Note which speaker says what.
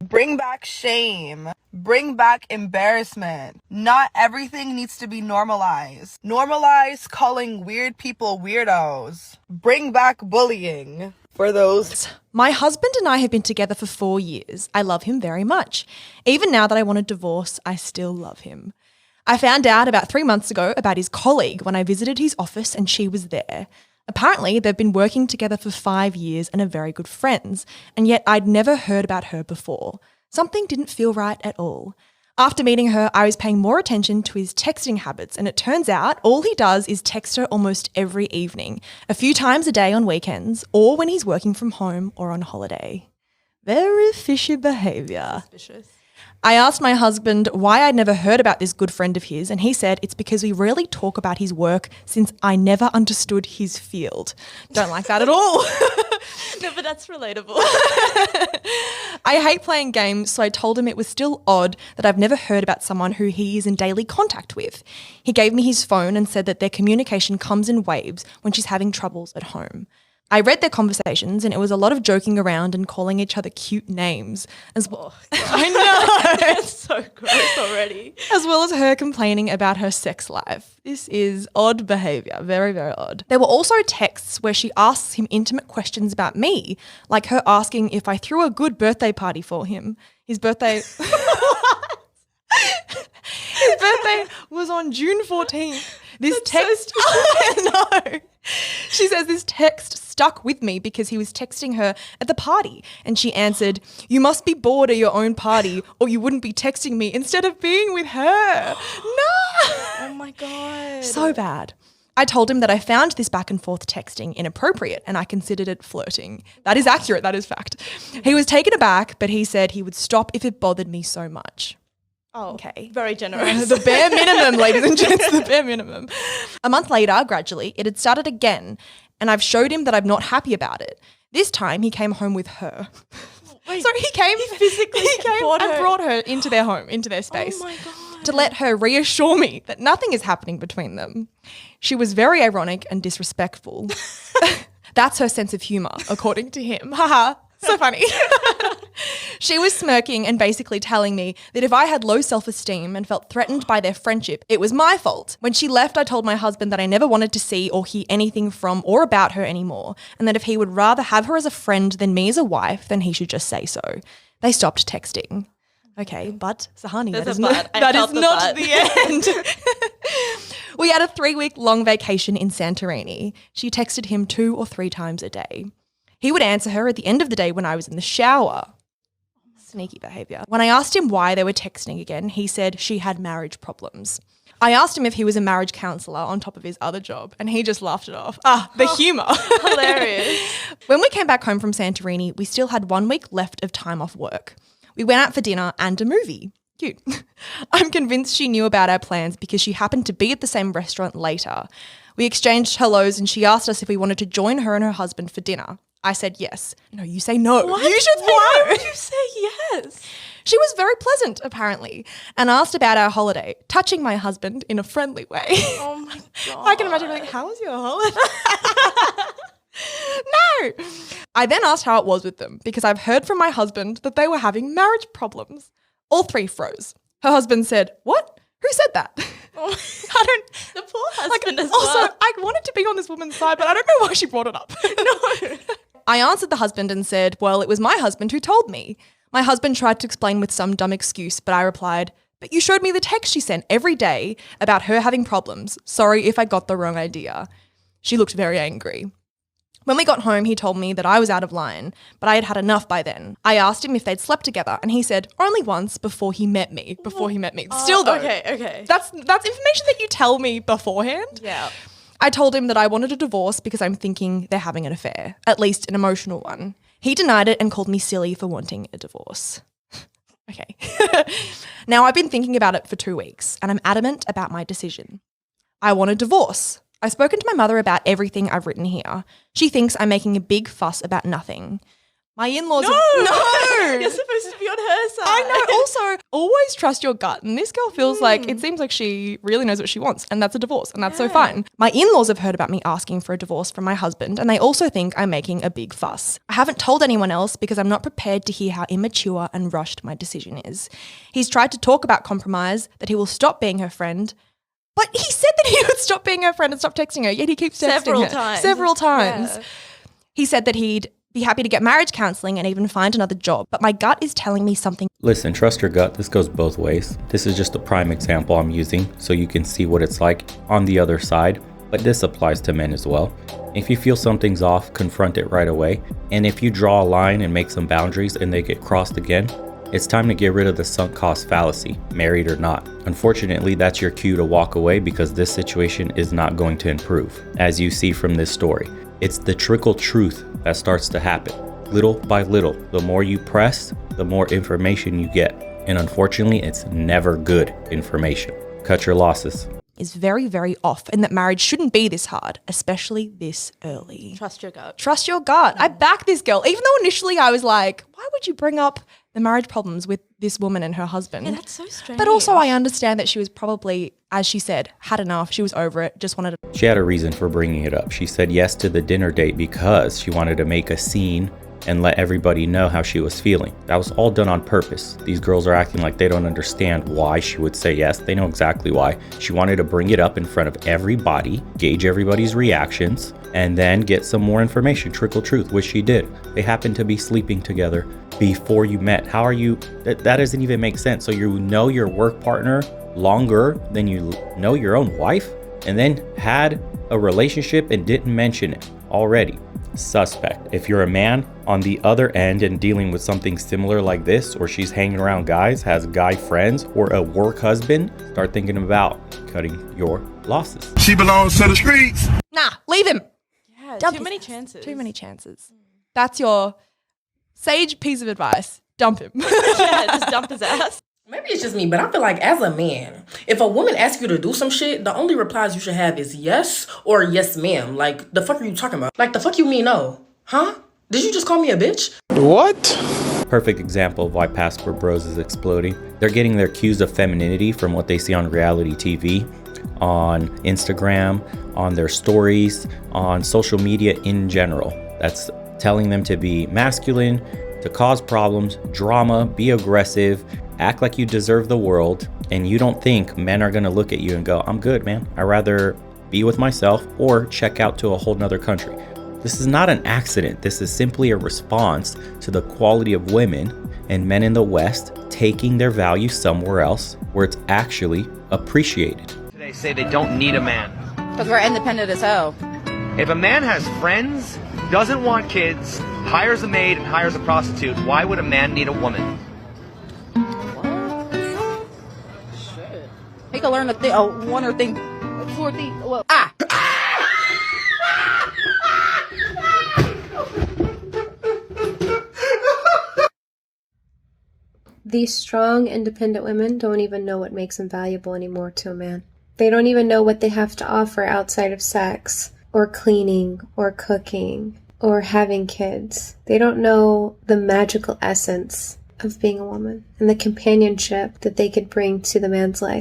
Speaker 1: Bring back shame. Bring back embarrassment. Not everything needs to be normalized. Normalize calling weird people weirdos. Bring back bullying. For those.
Speaker 2: My husband and I have been together for 4 years. I love him very much. Even now that I want a divorce, I still love him. I found out about 3 months ago about his colleague when I visited his office and she was there. Apparently, they've been working together for 5 years and are very good friends, and yet I'd never heard about her before. Something didn't feel right at all. After meeting her, I was paying more attention to his texting habits, and it turns out all he does is text her almost every evening, a few times a day on weekends, or when he's working from home or on holiday. Very fishy behaviour.
Speaker 3: Suspicious.
Speaker 2: I asked my husband why I'd never heard about this good friend of his, and he said it's because we rarely talk about his work since I never understood his field. Don't like that at all.
Speaker 3: No, but that's relatable.
Speaker 2: I hate playing games, so I told him it was still odd that I've never heard about someone who he is in daily contact with. He gave me his phone and said that their communication comes in waves when she's having troubles at home. I read their conversations and it was a lot of joking around and calling each other cute names as well. I know.
Speaker 3: That's so gross already.
Speaker 2: As well as her complaining about her sex life. This is odd behaviour, very, very odd. There were also texts where she asks him intimate questions about me, like her asking if I threw a good birthday party for him. His birthday... His birthday was on June 14th. This text... No. She says this text stuck with me because he was texting her at the party and she answered, "You must be bored at your own party or you wouldn't be texting me instead of being with her." No.
Speaker 3: Oh my God.
Speaker 2: So bad. I told him that I found this back and forth texting inappropriate and I considered it flirting. That is accurate. That is fact. He was taken aback, but he said he would stop if it bothered me so much.
Speaker 3: Oh,
Speaker 2: okay.
Speaker 3: Very generous.
Speaker 2: The bare minimum, ladies and gents, the bare minimum. A month later, gradually, it had started again, and I've showed him that I'm not happy about it. This time, he came home with her.
Speaker 3: Wait,
Speaker 2: So he came
Speaker 3: brought
Speaker 2: and
Speaker 3: her-
Speaker 2: brought her into their home, into their space.
Speaker 3: Oh my God.
Speaker 2: To let her reassure me that nothing is happening between them. She was very ironic and disrespectful. That's her sense of humour, according to him. Haha, so funny. She was smirking and basically telling me that if I had low self-esteem and felt threatened by their friendship, it was my fault. When she left, I told my husband that I never wanted to see or hear anything from or about her anymore, and that if he would rather have her as a friend than me as a wife, then he should just say so. They stopped texting. Okay, but Sahani,
Speaker 3: There's
Speaker 2: that is
Speaker 3: a
Speaker 2: not,
Speaker 3: but. I
Speaker 2: that is
Speaker 3: felt the
Speaker 2: not
Speaker 3: but.
Speaker 2: the end. We had a 3-week long vacation in Santorini. She texted him 2 or 3 times a day. He would answer her at the end of the day when I was in the shower. Sneaky behaviour. When I asked him why they were texting again, he said she had marriage problems. I asked him if he was a marriage counsellor on top of his other job, and he just laughed it off. The humour.
Speaker 3: Hilarious.
Speaker 2: When we came back home from Santorini, we still had 1 week left of time off work. We went out for dinner and a movie. Cute. I'm convinced she knew about our plans because she happened to be at the same restaurant later. We exchanged hellos and she asked us if we wanted to join her and her husband for dinner. I said yes. No, you say no.
Speaker 3: What?
Speaker 2: You should say
Speaker 3: Why
Speaker 2: no.
Speaker 3: would you say yes?
Speaker 2: She was very pleasant, apparently, and asked about our holiday, touching my husband in a friendly way.
Speaker 3: Oh my God.
Speaker 2: I can imagine being like, how was your holiday? No. I then asked how it was with them because I've heard from my husband that they were having marriage problems. All 3 froze. Her husband said, "What? Who said that?"
Speaker 3: Oh,
Speaker 2: I don't.
Speaker 3: the poor husband as
Speaker 2: also,
Speaker 3: well.
Speaker 2: I wanted to be on this woman's side, but I don't know why she brought it up.
Speaker 3: No.
Speaker 2: I answered the husband and said, well, it was my husband who told me. My husband tried to explain with some dumb excuse, but I replied, but you showed me the text she sent every day about her having problems. Sorry if I got the wrong idea. She looked very angry. When we got home, he told me that I was out of line, but I had had enough by then. I asked him if they'd slept together, and he said only once before he met me. Still though.
Speaker 3: Okay.
Speaker 2: That's information that you tell me beforehand.
Speaker 3: Yeah.
Speaker 2: I told him that I wanted a divorce because I'm thinking they're having an affair, at least an emotional one. He denied it and called me silly for wanting a divorce. Okay. Now I've been thinking about it for 2 weeks and I'm adamant about my decision. I want a divorce. I've spoken to my mother about everything I've written here. She thinks I'm making a big fuss about nothing. My in-laws
Speaker 3: No.
Speaker 2: No!
Speaker 3: You're supposed to be on her side.
Speaker 2: I know. Also, always trust your gut. And this girl feels like, it seems like she really knows what she wants, and that's a divorce, and that's so fine. My in-laws have heard about me asking for a divorce from my husband, and they also think I'm making a big fuss. I haven't told anyone else because I'm not prepared to hear how immature and rushed my decision is. He's tried to talk about compromise, that he will stop being her friend, but he said that he would stop being her friend and stop texting her, yet he keeps texting her. Several times.
Speaker 3: Yeah.
Speaker 2: He said that he'd be happy to get marriage counselling and even find another job, but my gut is telling me something.
Speaker 4: Listen, trust your gut. This goes both ways. This is just a prime example I'm using so you can see what it's like on the other side, but this applies to men as well. If you feel something's off, confront it right away. And if you draw a line and make some boundaries and they get crossed again, it's time to get rid of the sunk cost fallacy, married or not. Unfortunately, that's your cue to walk away because this situation is not going to improve, as you see from this story. It's the trickle truth that starts to happen. Little by little, the more you press, the more information you get. And unfortunately, it's never good information. Cut your losses.
Speaker 2: Is very, very off, and that marriage shouldn't be this hard, especially this early.
Speaker 3: Trust your gut.
Speaker 2: Trust your gut. I back this girl, even though initially I was like, why would you bring up the marriage problems with this woman and her husband?
Speaker 3: Yeah, that's so strange.
Speaker 2: But also I understand that she was probably, as she said, had enough. She was over it, just wanted to.
Speaker 4: She had a reason for bringing it up. She said yes to the dinner date because she wanted to make a scene and let everybody know how she was feeling. That was all done on purpose. These girls are acting like they don't understand why she would say yes. They know exactly why. She wanted to bring it up in front of everybody, gauge everybody's reactions, and then get some more information, trickle truth, which she did. They happened to be sleeping together before you met. How are you? That doesn't even make sense. So you know your work partner longer than you know your own wife, and then had a relationship and didn't mention it already. Suspect. If you're a man on the other end and dealing with something similar like this, or she's hanging around guys, has guy friends, or a work husband, start thinking about cutting your losses.
Speaker 5: She belongs to the streets.
Speaker 2: Nah, leave him.
Speaker 3: Yeah,
Speaker 2: Dump
Speaker 3: too
Speaker 2: his
Speaker 3: many
Speaker 2: ass.
Speaker 3: chances.
Speaker 2: Too many chances. That's your sage piece of advice. Dump him.
Speaker 3: Yeah, just dump his ass.
Speaker 6: Maybe it's just me, but I feel like as a man, if a woman asks you to do some shit, the only replies you should have is yes or yes, ma'am. Like, the fuck are you talking about? Like, the fuck you mean no? Huh? Did you just call me a bitch?
Speaker 5: What?
Speaker 4: Perfect example of why Passport Bros is exploding. They're getting their cues of femininity from what they see on reality TV, on Instagram, on their stories, on social media in general. That's telling them to be masculine, to cause problems, drama, be aggressive, act like you deserve the world, and you don't think men are gonna look at you and go, I'm good, man. I'd rather be with myself or check out to a whole nother country. This is not an accident. This is simply a response to the quality of women and men in the West taking their value somewhere else where it's actually appreciated.
Speaker 7: They say they don't need a man.
Speaker 8: Because we're independent as hell.
Speaker 7: If a man has friends, doesn't want kids, hires a maid and hires a prostitute, why would a man need a woman?
Speaker 8: Shit. He can learn one or thing, two or three. Well,
Speaker 9: These strong, independent women don't even know what makes them valuable anymore to a man. They don't even know what they have to offer outside of sex, or cleaning, or cooking, or having kids. They don't know the magical essence of being a woman and the companionship that they could bring to the man's life.